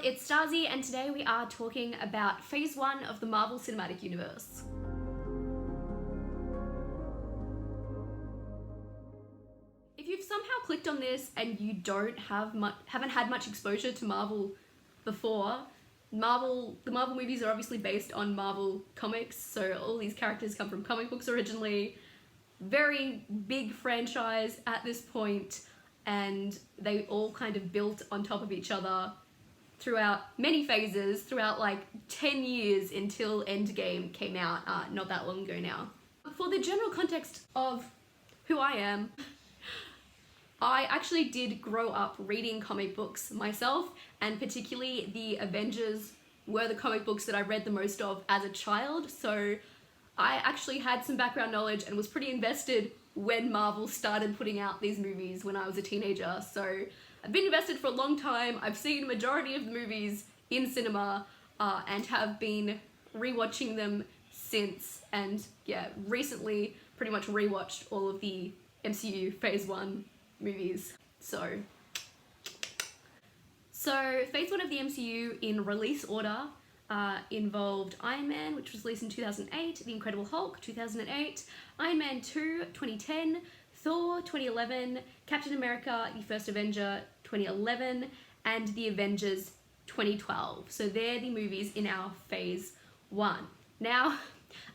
it's Starzy, and today we are talking about Phase 1 of the Marvel Cinematic Universe. If you've somehow clicked on this and you haven't had much exposure to Marvel before, the Marvel movies are obviously based on Marvel comics, so all these characters come from comic books originally. Very big franchise at this point, and they all kind of built on top of each other throughout many phases, throughout like 10 years until Endgame came out not that long ago now. For the general context of who I am, I actually did grow up reading comic books myself, and particularly the Avengers were the comic books that I read the most of as a child, so I actually had some background knowledge and was pretty invested when Marvel started putting out these movies when I was a teenager. So I've been invested for a long time. I've seen a majority of the movies in cinema and have been rewatching them since, and yeah, recently pretty much rewatched all of the MCU Phase 1 movies. So Phase 1 of the MCU in release order involved Iron Man, which was released in 2008, The Incredible Hulk, 2008, Iron Man 2, 2010, Thor, 2011, Captain America, The First Avenger, 2011, and The Avengers, 2012. So they're the movies in our Phase 1. Now,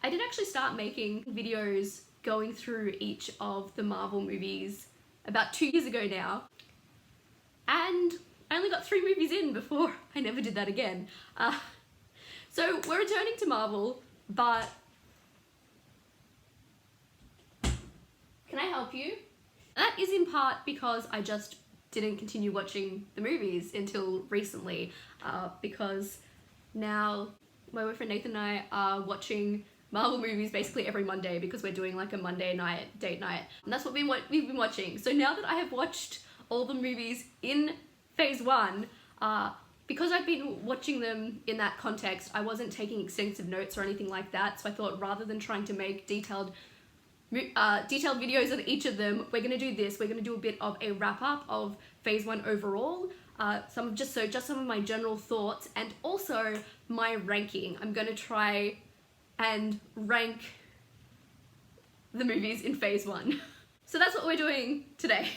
I did actually start making videos going through each of the Marvel movies about 2 years ago now, and I only got 3 movies in before I never did that again. So we're returning to Marvel, but can I help you? That is in part because I just didn't continue watching the movies until recently, because now my boyfriend Nathan and I are watching Marvel movies basically every Monday because we're doing like a Monday night date night, and that's what we've been watching. So now that I have watched all the movies in Phase 1, because I've been watching them in that context, I wasn't taking extensive notes or anything like that, so I thought rather than trying to make detailed videos on each of them, we're gonna do this. We're gonna do a bit of a wrap-up of Phase 1 overall, just some of my general thoughts, and also my ranking. I'm gonna try and rank the movies in Phase 1. So that's what we're doing today.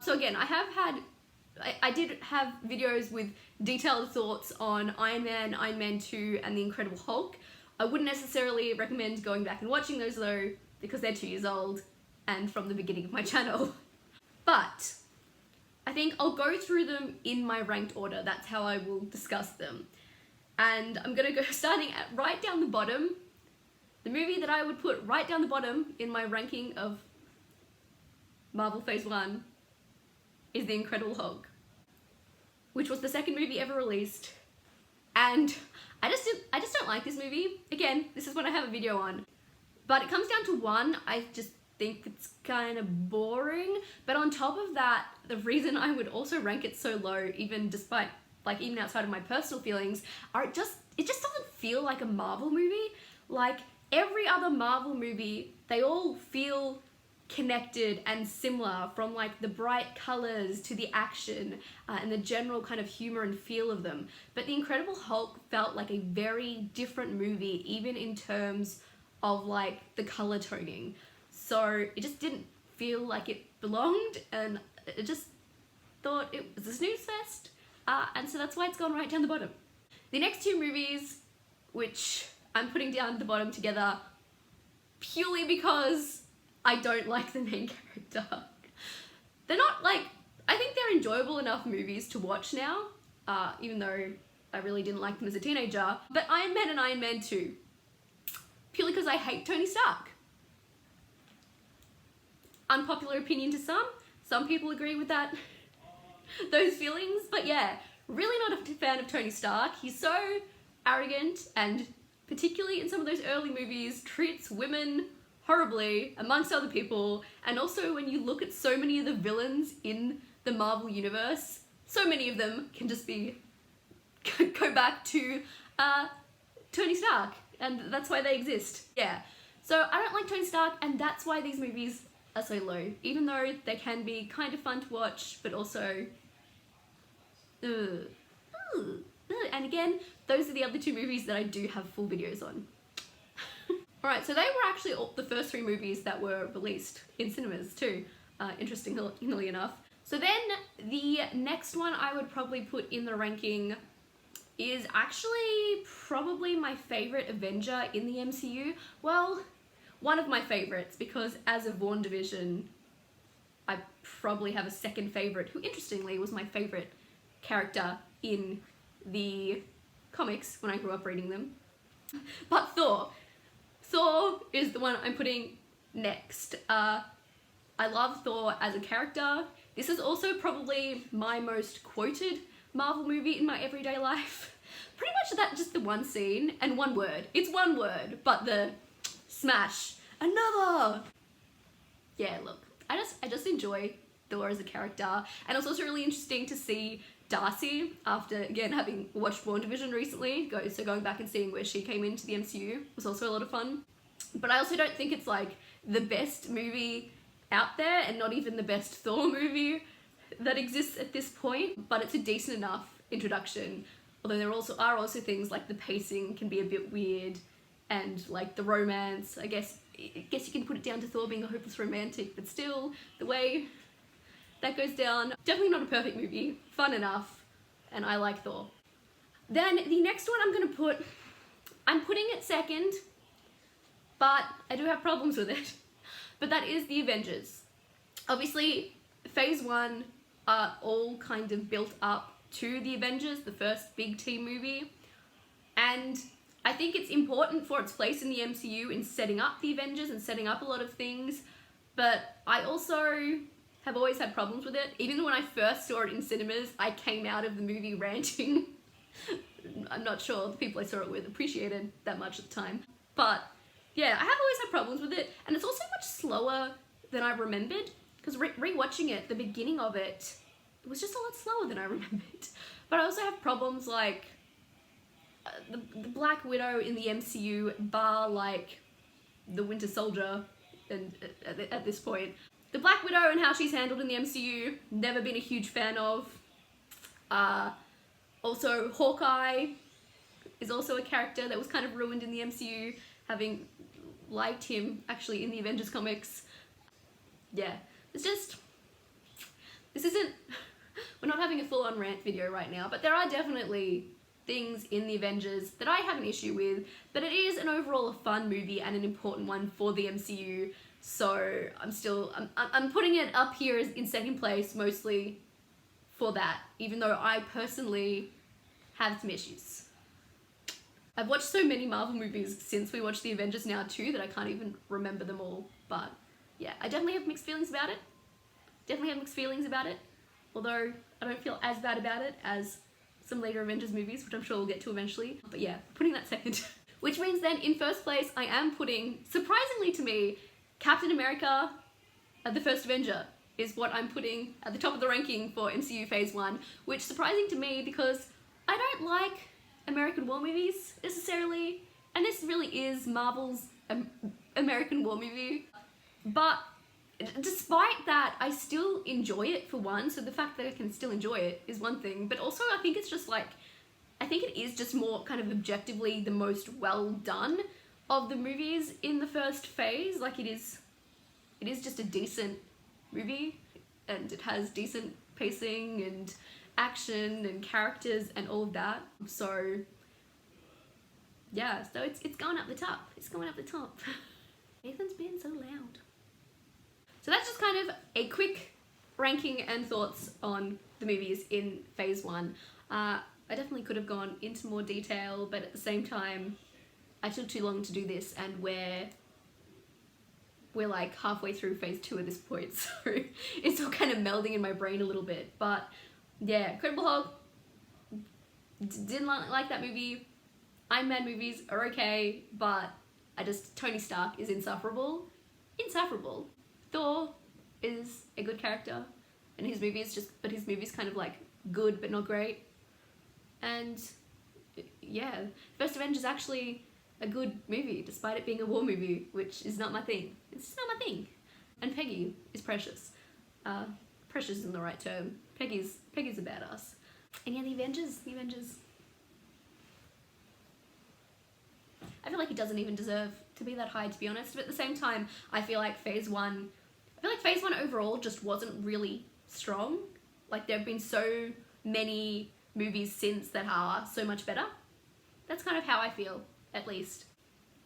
So again, I did have videos with detailed thoughts on Iron Man, Iron Man 2, and The Incredible Hulk. I wouldn't necessarily recommend going back and watching those though, because they're 2 years old and from the beginning of my channel. But I think I'll go through them in my ranked order. That's how I will discuss them. And I'm gonna go starting at right down the bottom. The movie that I would put right down the bottom in my ranking of Marvel Phase 1 is The Incredible Hulk, which was the second movie ever released, and I just don't like this movie. Again, this is what I have a video on, but it comes down to one. I just think it's kind of boring, but on top of that, the reason I would also rank it so low, even outside of my personal feelings, it just doesn't feel like a Marvel movie. Like every other Marvel movie, they all feel connected and similar, from like the bright colors to the action and the general kind of humor and feel of them. But The Incredible Hulk felt like a very different movie, even in terms of like the color toning. So it just didn't feel like it belonged, and I just thought it was a snooze fest, and so that's why it's gone right down the bottom. The next 2 movies, which I'm putting down the bottom together purely because I don't like the main character. They're not like, I think they're enjoyable enough movies to watch now, even though I really didn't like them as a teenager. But Iron Man and Iron Man 2, purely because I hate Tony Stark. Unpopular opinion to some people agree with those feelings, but yeah, really not a fan of Tony Stark. He's so arrogant, and particularly in some of those early movies, treats women horribly amongst other people. And also when you look at so many of the villains in the Marvel universe, so many of them can just go back to Tony Stark, and that's why they exist. Yeah, so I don't like Tony Stark, and that's why these movies are so low, even though they can be kind of fun to watch, but also again, those are the other two movies that I do have full videos on. Alright, so they were actually the first 3 movies that were released in cinemas too, interestingly enough. So then the next one I would probably put in the ranking is actually probably my favourite Avenger in the MCU. Well, one of my favourites, because as of WandaVision, I probably have a second favourite, who interestingly was my favourite character in the comics when I grew up reading them. But Thor. Thor is the one I'm putting next. I love Thor as a character. This is also probably my most quoted Marvel movie in my everyday life. Pretty much that, just the one scene and one word. It's one word, but the smash, another. Yeah, look, I just enjoy Thor as a character, and it's also really interesting to see Darcy, after again having watched WandaVision recently, going back and seeing where she came into the MCU was also a lot of fun. But I also don't think it's like the best movie out there, and not even the best Thor movie that exists at this point, but it's a decent enough introduction. Although there are also things like the pacing can be a bit weird, and like the romance, I guess you can put it down to Thor being a hopeless romantic, but still, the way that goes down, definitely not a perfect movie, fun enough, and I like Thor. Then the next one I'm putting it second, but I do have problems with it. But that is the Avengers. Obviously, phase 1 are all kind of built up to the Avengers, the first big team movie, and I think it's important for its place in the MCU in setting up the Avengers and setting up a lot of things, but I also have always had problems with it. Even when I first saw it in cinemas, I came out of the movie ranting. I'm not sure the people I saw it with appreciated that much at the time. But yeah, I have always had problems with it, and it's also much slower than I remembered, because re-watching it, the beginning of it, it was just a lot slower than I remembered. But I also have problems like the Black Widow in the MCU, bar like the Winter Soldier, and at this point. The Black Widow and how she's handled in the MCU, never been a huge fan of. Also, Hawkeye is also a character that was kind of ruined in the MCU, having liked him actually in the Avengers comics. Yeah, it's just, this isn't, we're not having a full-on rant video right now, but there are definitely things in the Avengers that I have an issue with, but it is an overall a fun movie and an important one for the MCU. So I'm putting it up here in second place, mostly for that, even though I personally have some issues. I've watched so many Marvel movies since we watched the Avengers now too that I can't even remember them all, but yeah, I definitely have mixed feelings about it. Although I don't feel as bad about it as some later Avengers movies, which I'm sure we'll get to eventually, but yeah, putting that second. Which means then in first place I am putting, surprisingly to me, Captain America, the First Avenger, is what I'm putting at the top of the ranking for MCU Phase 1, which surprising to me because I don't like American war movies necessarily, and this really is Marvel's American war movie, but despite that, I still enjoy it for one, so the fact that I can still enjoy it is one thing, but also I think it's just like, I think it is just more kind of objectively the most well done of the movies in the first phase. Like it is just a decent movie, and it has decent pacing and action and characters and all of that. So yeah, so it's going up the top. It's going up the top. Nathan's being so loud. So that's just kind of a quick ranking and thoughts on the movies in phase 1. I definitely could have gone into more detail, but at the same time, I took too long to do this, and we're like halfway through phase 2 at this point, so it's all kind of melding in my brain a little bit. But yeah, Incredible Hulk, didn't like that movie. Iron Man movies are okay, but Tony Stark is insufferable. Insufferable. Thor is a good character, and his movie's kind of like good but not great. And yeah, First Avengers is actually a good movie, despite it being a war movie, which is not my thing. It's just not my thing. And Peggy is precious. Precious isn't the right term. Peggy's a badass. And yeah, the Avengers. I feel like he doesn't even deserve to be that high, to be honest. But at the same time, I feel like Phase 1 overall just wasn't really strong. Like, there have been so many movies since that are so much better. That's kind of how I feel, at least.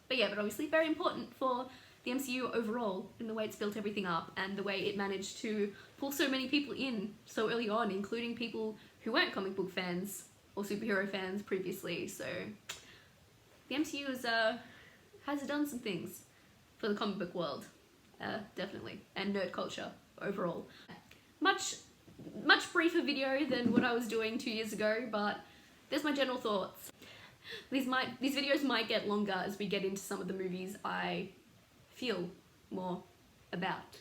But yeah, but obviously very important for the MCU overall, in the way it's built everything up and the way it managed to pull so many people in so early on, including people who weren't comic book fans or superhero fans previously. So the MCU has done some things for the comic book world, definitely, and nerd culture overall. Much briefer video than what I was doing 2 years ago, but there's my general thoughts. These videos might get longer as we get into some of the movies I feel more about.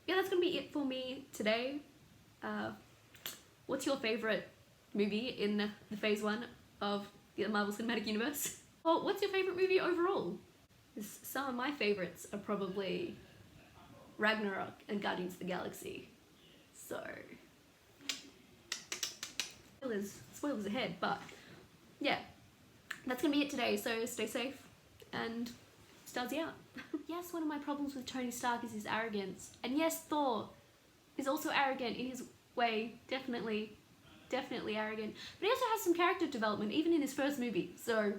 Yeah, that's gonna be it for me today. What's your favourite movie in the Phase 1 of the Marvel Cinematic Universe? Well, what's your favourite movie overall? Some of my favourites are probably Ragnarok and Guardians of the Galaxy. So, spoilers ahead, but yeah, that's gonna be it today, so stay safe and starzyarts. Yes, one of my problems with Tony Stark is his arrogance, and yes, Thor is also arrogant in his way, definitely arrogant, but he also has some character development even in his first movie, so